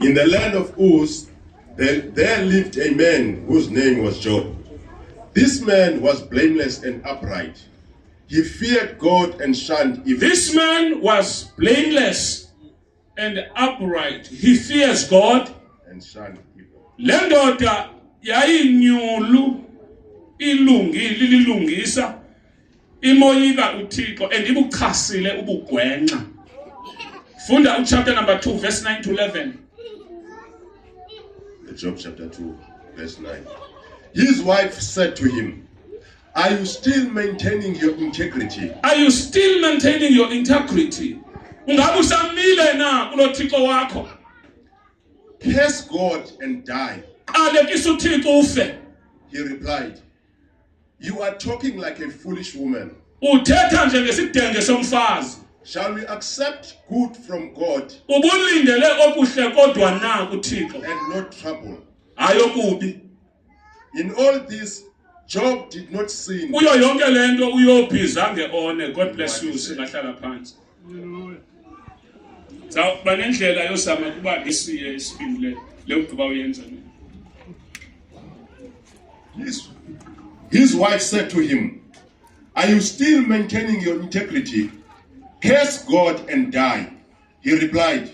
In the land of Uz, there lived a man whose name was Job. This man was blameless and upright. He feared God and shunned evil. This man was blameless and upright. He fears God and shunned evil. Lendoda yayinyulu ilungile lilungisa imoyika uThixo and ibuchasile ubugwenxa. Funda chapter number 2 verse 9 to 11. Job chapter 2 verse 9. His wife said to him, "Are you still maintaining your integrity?" Are you still maintaining your integrity? Ungabe usamile na kulo Thixo wakho? Curse God and die. Qalekisa uThixo ufe. He replied, "You are talking like a foolish woman. Uthetha nje ngesidenge somfazi. Shall we accept good from God Ubulindele okuhle kodwa na kuThixo and not trouble?" Ayokubi. In all this, Job did not sin. Kuyo yonke lento uyobhiza ngeone. God bless you singahlala phansi. Zawuba nendlela yosama kuba isiye isibili le ugqiba uyenza. His wife said to him, "Are you still maintaining your integrity? Curse God and die." He replied,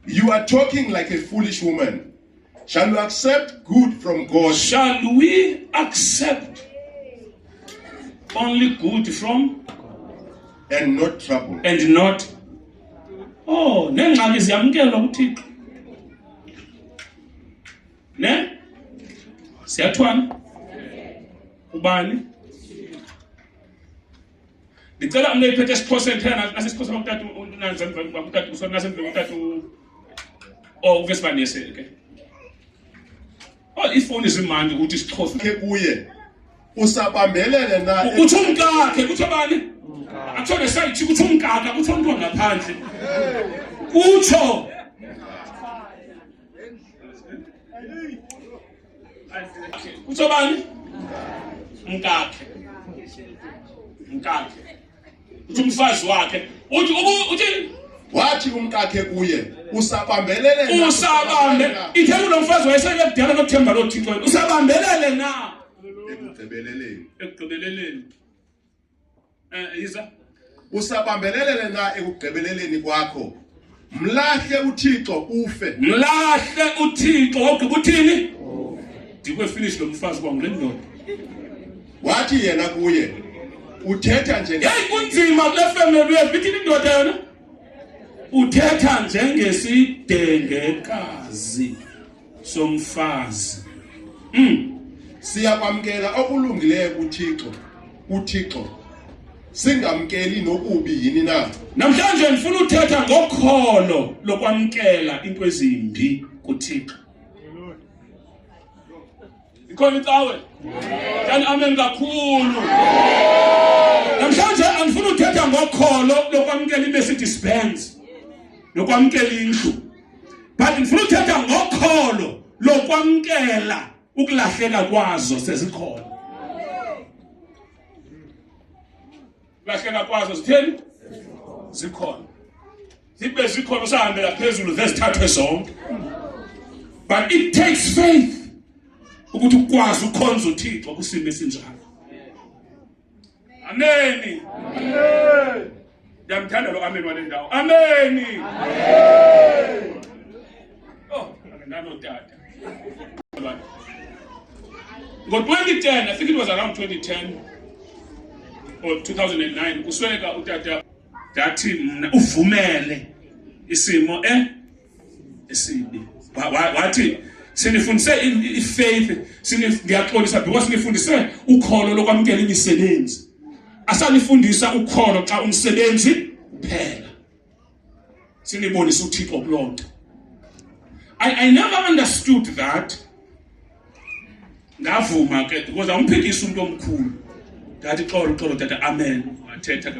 "You are talking like a foolish woman. Shall we accept good from God?" Shall we accept only good from and not trouble? And not. Oh, nengxaki ziyamkelwa kuThixo. Ne? Siyathwana. Ubani? Ngicela umle iphethe isiphoseni thena nasisiphose bakuthatha unanzani bakuthatha usona nasemveni ukuthatha oh verse 1 yese okay. Oh ifoni izimandi ukuthi isixhosa ke kuye usabambelele na uthi umkakhe uthi bani athone sayithi uthi umkakhe uthi umuntu ngaphandle utsho uthi bani umkakhe uthi umfazi wakhe uthi wathi umkakhe kuye usabambelele na usabambe ithembu lomfazi wayesele kudala nokuthemba loThixo usabambelele na ekugqibeleleni yiza usabambelele na ekugqibeleleni kwakho mlahle uThixo ufe mlahle uThixo ogqiba uthini dikwe finish lo mfazi kwangule ndoda wathi yena kuye uthetha nje hey kunzima kule family yethu ithini indoda yona uthetha njengesidengekazi somfazi siyakwamkela okulungileyo kuThixo singamkeli nokubi yini na namhlanje ngifuna uthetha ngokholo lokwamkela into ezimbi kuThixo ikhona icawe yani amen kakhulu namhlanje angifuna uthetha ngokholo lokwamkela iMercedes Benz lokwamkela indlu but ngifuna uthetha ngokholo lokwamkela ukulahleka kwazo sezikhona lahleka kwazo zitheni zikhona zibe zikhona usahambela phezulu zesithathwe zonke but it takes faith ukuthi ukwazi ukhonza uThixo kusimo esinjalo amen amen yamthanda lo amen wale ndawo amen amen oh ngano tata ngo-2010 I think it was around 2010 or 2009 usweleka utata dathi mna uvumele isimo esibi wathi sinifundise ifaith ngiyaxolisa because sinifundise ukholo lokwamkela imisebenzi asanifundisa ukholo xa umsebenzi phela sinibonisa uThixo kulonto I never understood that ngavuma ke because awumphikisa umuntu omkhulu ngathi xolo tata amen wathetha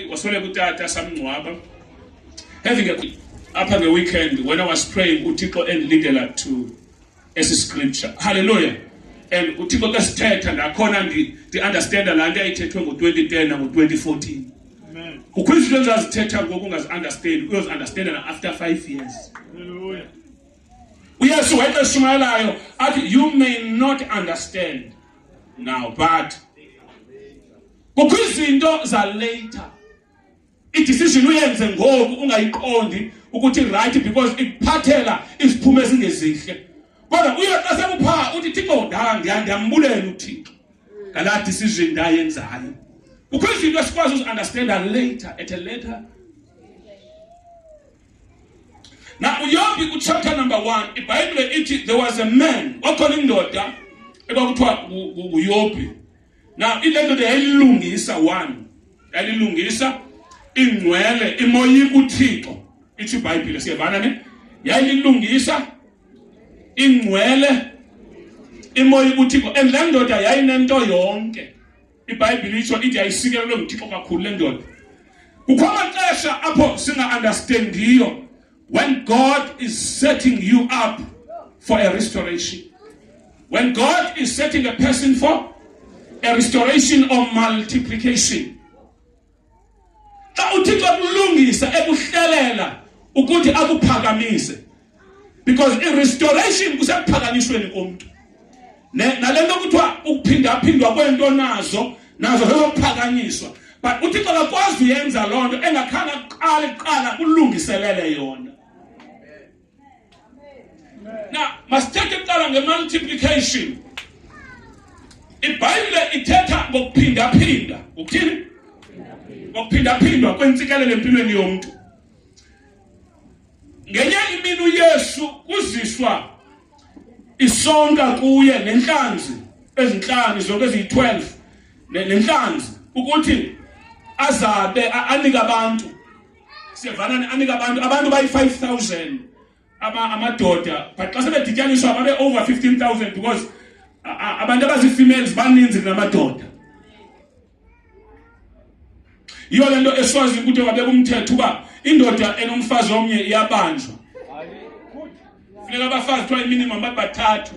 wasweleka utata samngcwaba having upper the weekend when I was praying uThixo endilindela to esi scripture hallelujah and uThixo kasithetha ngakhona ndi understand la nto ayithethwe ngo2010 na ngo2014 amen Kukho izinto engazithetha ngoku ungazi-understand, uyozi-understanda after 5 years. Hallelujah. Uyesu wayexeshumayelayo athi you may not understand now, but kukho izinto za-later. I-decision uyenze ngoku ungayiqondi ukuthi right because ikuphathela iziphumo ezingezihle. Kodwa uyoxa sekuphaa uthi Thixo ndiyambulela uThixo ngalaa decision ndayenzayo. Kukho izinto esikwazi uzi-understanda later, at a later. Now uYobi chapter number 1, iBhayibhile ithi there was a man wakhona indoda ekuthiwa uYobi. Now ile ndoda yayilungisa yayilungisa ingcwele imoyika uThixo. Ithi iBhayibhile siyavana ne? Yayilungisa ingcwele imoyika uThixo. And le ndoda yayinento yonke. iBhayibhile ithi yayisikelelwe nguThixo kakhulu le ndoda. Kukho amaxesha apho singa-understandiyo when God is setting you up for a restoration. When God is setting a person for a restoration or multiplication. Xa uThixo akulungisa ekuhlelela ukuthi akuphakamise. Because in restoration kusephakanyisweni komuntu. Nalento kuthiwa ukuphindaphindwa kwento nazo zokuphakanyiswa. But uThixo akakwazi uyenza loo nto engakhanga kuqala kulungiselele yona. Now, masithethe kuqala nge-multiplication. iBhayibhile ithetha ngokuphindaphinda. Ukuthini? Ngokuphindaphindwa kwentsikelelo empilweni yomuntu. Ngenye imini uYesu kuziswa isonka kuye nenhlanzi ezinhlanu zonke eziyi-12 nenhlanzi ukuthi azabe anika abantu. Siyavana anika abantu bayi-5,000 amadoda, but xa sebedityaniswa babe over 15,000 because abantu abazi-females baninzi kunamadoda. Yiyo le nto eswazi ukuthi babeka umthetho uba indoda enomfazi omnye iyabanjwa. Funeka abafazi kuthiwa iminimum babathathu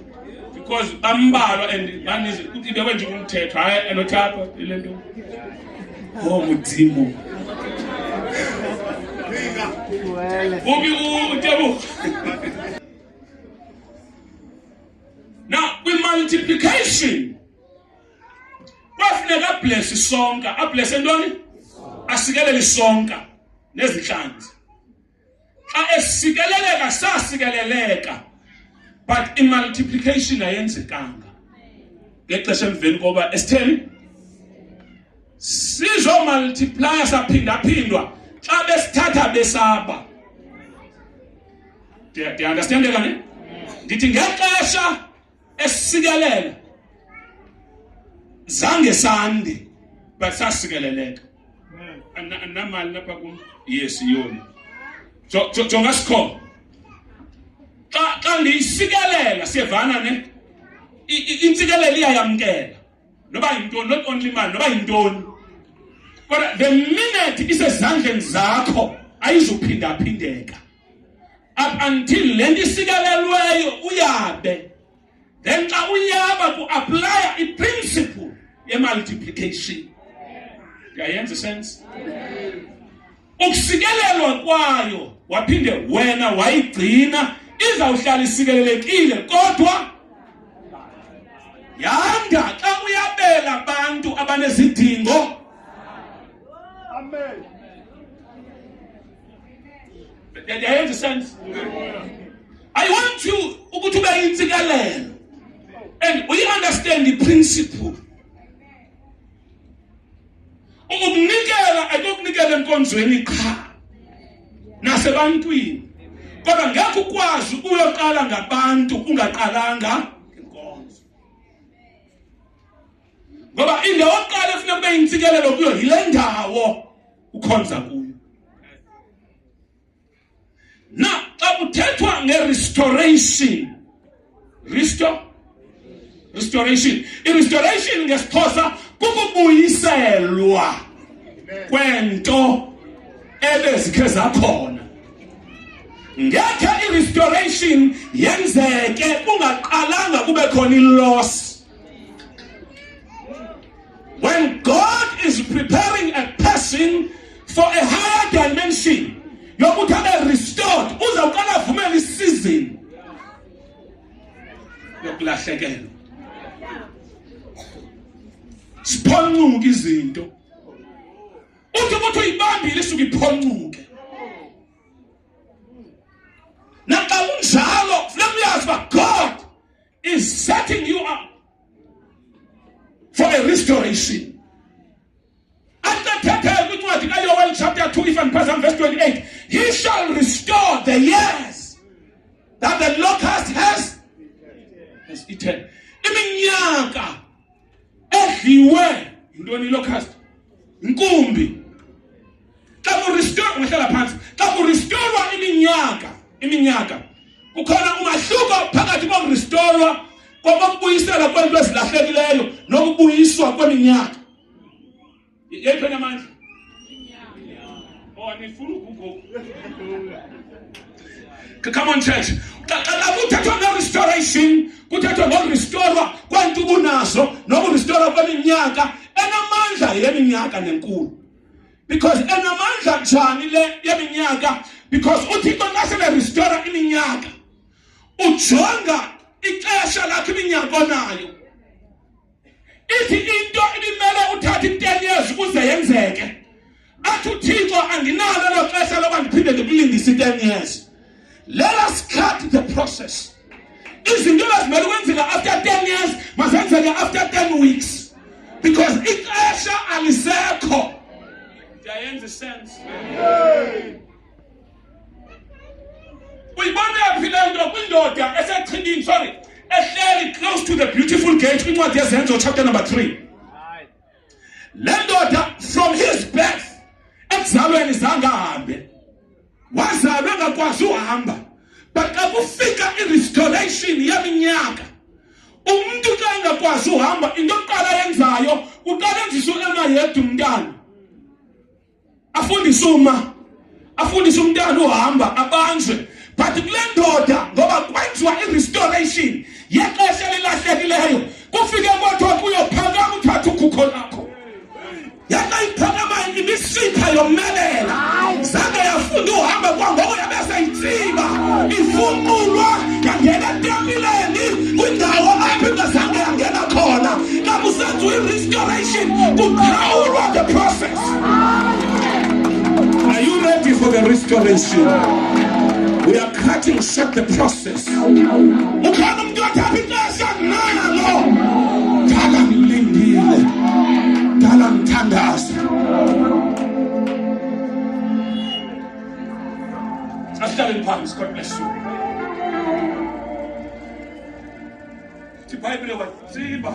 because bambalwa and baninzi ukuthi ibekwe nje kumthetho hayi enothapha ile nto. Oh mudzimo. Now, with multiplication, kwafuneka bless isonka, abless ntoni? Asikelele isonka nezinhlanzi. Xa esikeleleka sasikeleleka, but i-multiplication ayenzekanga. Ngexesha emveni koba esitheni? Sizo multiply saphindaphindwa. Xa besithatha besaba. Do you understand that? Ndithi ngexesha esikelela zange sande but sasikeleleka. Anamali lapha kum. Yes yona. Jonga sikho. Xa ndiyisikelela siyevana ne? Intsikelelo iyayamkela. Noba yintoni, not only man, noba yintoni. But the minute isezandleni zakho ayizuphindaphindeka. Up until le nto isikelelweyo uyabe. Then xa uyaba ku-apply i-principle ye-multiplication. Yayenza sense? Ukusikelelwa kwayo waphinde wena wayigcina izawuhlala isikelelekile kodwa yanda xa uyabela abantu abanezidingo. Amen. Yayenza sense? I want you ukuthi ube yintsikelelo and we understand the principle. Ukunikela akukunikela enkonzweni qha nasebantwini. Kodwa ngeke ukwazi uyoqala ngabantu ungaqalanga inkonzo. Ngoba indawo yokuqala efuneka ube yintsikelelo kuyo yile ndawo ukhonza kuyo. Now, xa kuthethwa nge-restoration. Restoration. I-restoration ngesixhosa kukubuyiselwa kwento ebezikhe zakhona. Ngekhe i-restoration yenzeke kungaqalanga kube khona i-loss. When God is preparing a person for a higher dimension yokuthi abe restored, uzawuqala avumela isizini yokulahlekelwa. Siphoncuke izinto. Uthi ukuthi uyibambile isuke iphoncuke. Naxa kunjalo, funeka uyazi uba God is setting you up for a restoration. Joel chapter 2, if I'm present, verse 28, he shall restore the years that the locust has eaten. Iminyaka edliwe yintoni locust? Inkumbi. Xa kurestore, ngihlala phansi. Xa kurestorwa iminyaka. Kukhona umahluko phakathi kokurestorwa kokubuyisela kwento ezilahlekileyo nokubuyiswa kweminyaka. Yephi namandla? Come on, church. Kuthethwa nge-restoration, kuthethwa ngokurestorwa kwanto unazo, nokurestorwa kweminyaka enamandla yeminyaka nenkulu. Because enamandla njani le yeminyaka? Because uThixo xa sele-restora iminyaka, ujonga ixesha lakhe iminyaka onayo. Ithi into ibimele uthathe 10 years ukuze yenzeke. Athi uThixo andinalo lo xesha loba ndiphinde ndikulindise 10 years. Let us cut the process. Izinto ezimele kwenzeka after 10 years mazenzeke after 10 weeks. Because ixesha alisekho. Ndiyayenza sense. Uyibona yaphi le nto kwindoda esechibini, ehleli close to the beautiful gate, kwincwadi yezenzo chapter number 3. Le ndoda from his birth ekuzalweni zange ahambe, wazalwe engakwazi uhamba, but xa kufika i-restoration yeminyaka, umuntu xa engakwazi uhamba, into yokuqala yenzayo uqala enzisa emayethu umntana, afundise umntana uhamba, abanjwe. But kule ndoda ngoba kwenziwa i-restoration yexesha elilahlekileyo, kufike kwathiwa kuyophakama uthatha ukhukho lakho. Yaxa iphakama imisipha yomelela, zange yafunda uhamba kwangoko yabe seyitsiba, ifunqulwa yangena etempileni kwindawo apho ingazange yangena khona. Xa kusenziwa i-restoration kuqhawulwa the process. Are you ready for the restoration? We are cutting short the process. Ukhona umuntu othatha ixesha nalo. Dala ngilindile. Dala ngithandaza. Asihlale phansi, God bless you. iBhayibhile watsiba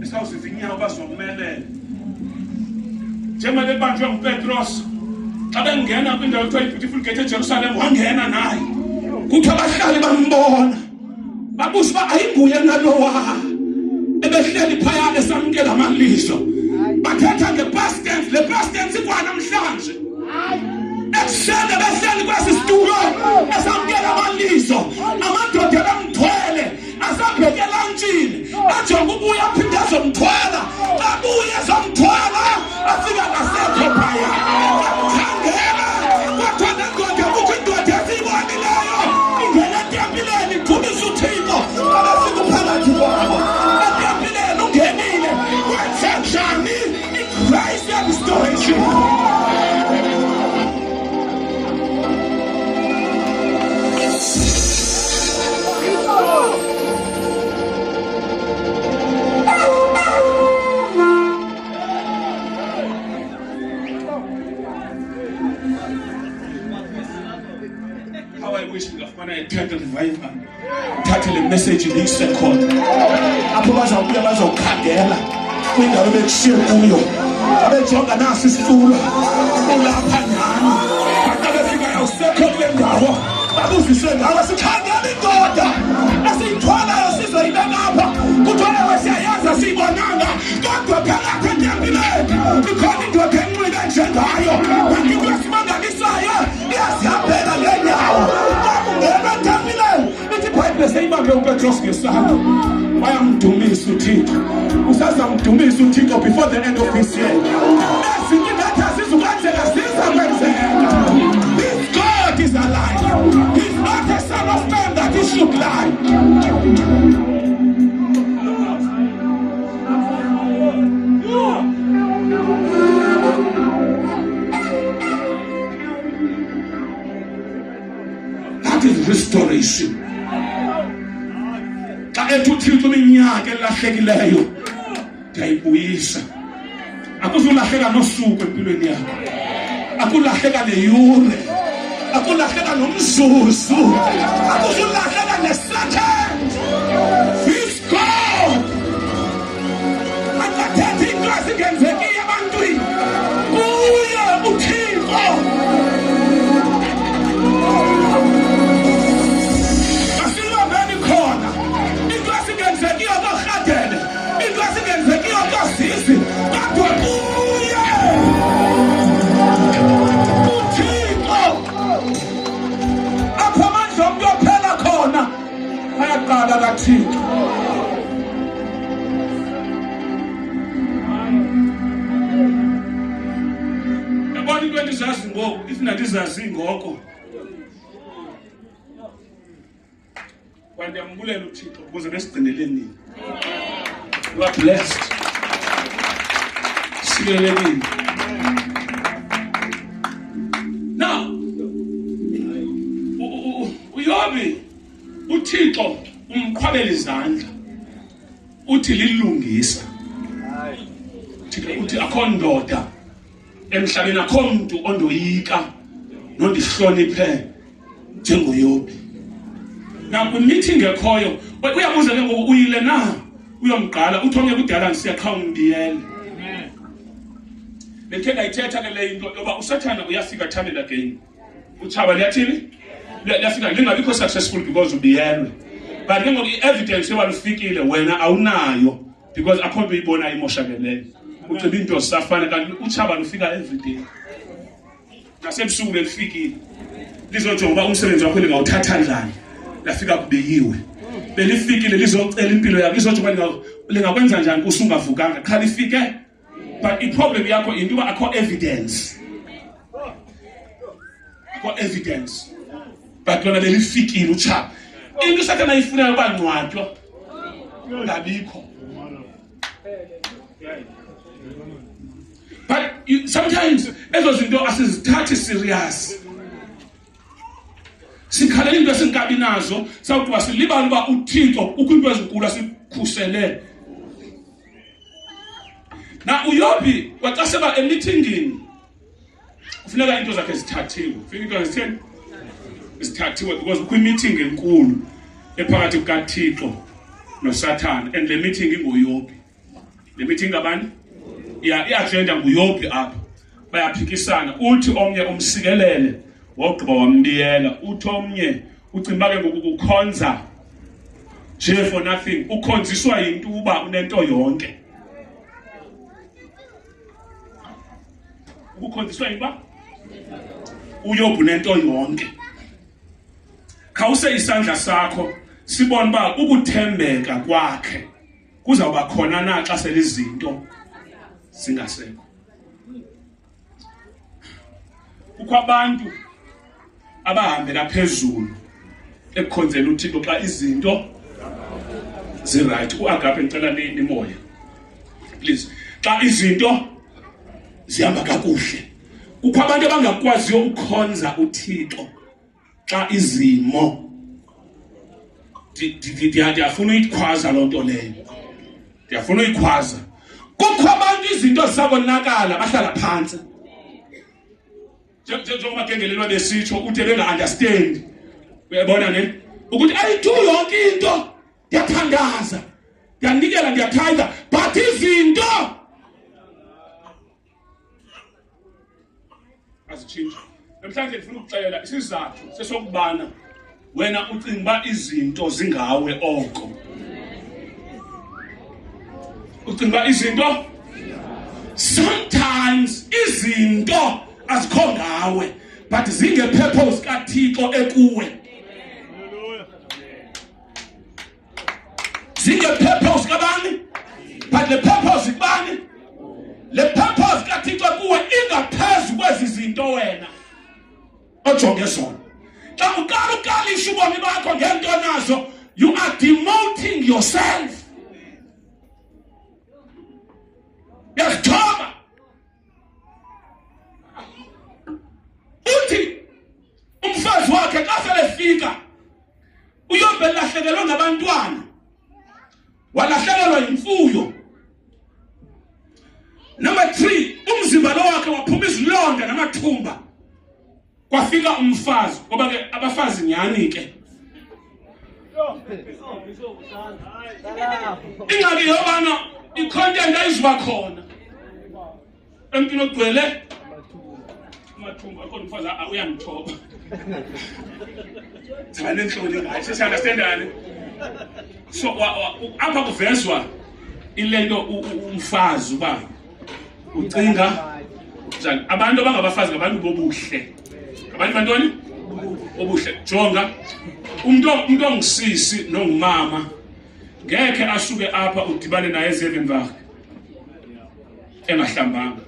esawusiza inyawo bazokumelela. Njengoba lebanjwe nguPetros, xa bengena kwindawo ekuthiwa i-beautiful gate eJerusalem, wangena naye. Kuthi abahlali bambona, babuza uba ayinguye nalowa ebehleli phaya esamkela amalizo. Bathetha nge-past tense, le past tense ikwanamhlanje. Ekuseni behleli kwesi situlo esamkela amalizo, amadoda ebemthwele asabheke elantshini, ajonge ubuya aphinde azomthwala, abuye ezomthwala afika ngasekho phaya. Khangela kwathiwa nendoda kukho indoda esiyibonileyo ingena etempileni igumisa uThixo, abefika uphakathi kwabo. Etempileni ungenile, kwenze njani i-grace ye-restoration? Ngiyathatha revival, thathe le message ngiyisekhona apho bazawubuya bazawukhangela kwindawo bekushiye kuyo, abejonga nasi isitulo ulapha nyani, baqabefika yawusekho kule ndawo, babuzise ngawo, sikhangela indoda esiyithwalayo sizoyibelapha, kuthiwa ewe siyayaza siyibonanga, kodwa phakathi etempileni ikhona indoda enxile njengayo, into esimangalisayo iyazihambela le nyawo. iBhayibhile seyibambe uPetros ngesandla, bayamdumisa uThixo, usazamdumisa uThixo before the end of this year. Ezinye nathi azizukwenzeka ziza That is restoration. Xa ethi uThixo iminyaka elahlekileyo ndiyayibuyisa. Akuzulahleka nosuku empilweni yakho. Akulahleka neyure. Akulahleka nomzuzu. Akuzulahleka nesecond. This God. Akathethi into ezingenzeki ebantwini. Kuye uThixo. Asilobeni khona. Into ezingenzeki okoRhadele. Into ezingenzeki okosisi. Kodwa kuye uThixo. Apho amandla omntu aphela khona ayaqala kaThixo. Yabona into endizazi ngoku, if ndindizazi ngoko. Ndiyambulela uThixo ukuze besigcinele nini. You are blessed. Sikelelekile. Now, uYobi uThixo umqhwabela izandla. Uthi lilungisa. Uthi akho ndoda emhlabeni, akho muntu ondoyika nondihloniphe njengoYobi. Na kwi-meeting ekhoyo uyabuza ke ngoku uyile na uyomgqala uthi ongeke udala ngisiyaqha ungidiyele. Bethe ngayithetha ke le into yoba uSathana uyafika time and again. Utshaba liyathini? Liyafika lingabikho successful because ubiyelwe. But ke ngoku i-evidence yoba lufikile wena awunayo because akho nto uyibona imoshakeleyo. Uceba into safana kanti utshaba lufika every day. Nasebusuku lifikile. Lizojonga uba umsebenzi wakho lingawuthatha njani. Lafika kubiyiwe. Belifikile lizocela impilo yakho lizojonga lingakwenza njani usungavukanga. Qha lifike. But i-problem yakho into yoba akho evidence. Akho evidence. But lona belifikile utshaba. Into Sathana ayifunayo uba ngcwatywa ngabikho. But sometimes ezo zinto asizithathi serious. Sikhalela into esinkabi nazo sawuthi wasilibala uba uThixo ukwinto ezinkulu asikhusele. Na uYobi waxa seba emeetingini kufuneka into zakhe zithathiwe. Kufuneka into zitheni zithathiwe because kwi-meeting enkulu ephakathi kukaThixo noSathana and le meeting ingoYobi. Le meeting ngabani? I-agenda nguYobi apha. Bayaphikisana. Uthi omnye umsikelele wogqiba wambiyela. Uthi omnye ucimba ke ngokukhonza nje for nothing. Ukhonziswa yinto uba unento yonke. Ukhonziswa yinto uYobi unento yonke. Khawuse isandla sakho sibone uba ukuthembeka kwakhe kuzawuba khona na xa selizinto singasekho. Kukho abantu abahambela phezulu ekukhonzela uThixo xa izinto ziright. uAgape ngicela nimoya please. Xa izinto zihamba kakuhle. Kukho abantu abangakwaziyo ukukhonza uThixo xa izimo ndiyafuna uyikhwaza loo nto leyo. Ndiyafuna uyikhwaza. Kukho abantu izinto zisabonakala bahlala phansi. Njengoba kengelelwa besitsho uthi benga-understand. Uyabona ne? Ukuthi ayidu yonke into. Ndiyathandaza. Ndiyanikela ndiyathanda. But izinto azitshintshe. Namhlanje ndifuna ukuxelela isizathu sesokubana wena ucinga uba izinto zingawe oko. Ucinga uba izinto sometimes izinto azikho ngawe but zingepurpose kaThixo ekuwe. Zingepurpose kabani? But the purpose ibani? Le purpose kaThixo kuwe ingaphezu kwezi zinto wena ojonge zona. Xa uqala ukalisha ubomi bakho ngento nazo, you are demoting yourself. Yasithoba. Uthi umfazi wakhe xa selefika ngabantwana, walahlekelwa yimfuyo. Number 3, umzimba lo wakhe waphuma izilonda namathumba. Kwafika umfazi, ngoba ke abafazi nyani ke. Ingxaki yobana i-content ayizuba khona. Emntwini ogcwele amathumba kodwa umfazi uyangithoba. Thane enhloni ngathi sisunderstandane. So apha kuvezwa ilento umfazi uba ucinga njani. Abantu abangabafazi ngabantu bobuhle. Abantu bantoni? Obuhle. Jonga umuntu ongisisi nongumama ngeke asuke apha udibane naye eZevenberg engahlambanga.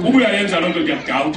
Ubuya yenza lonto ngiyadoubt.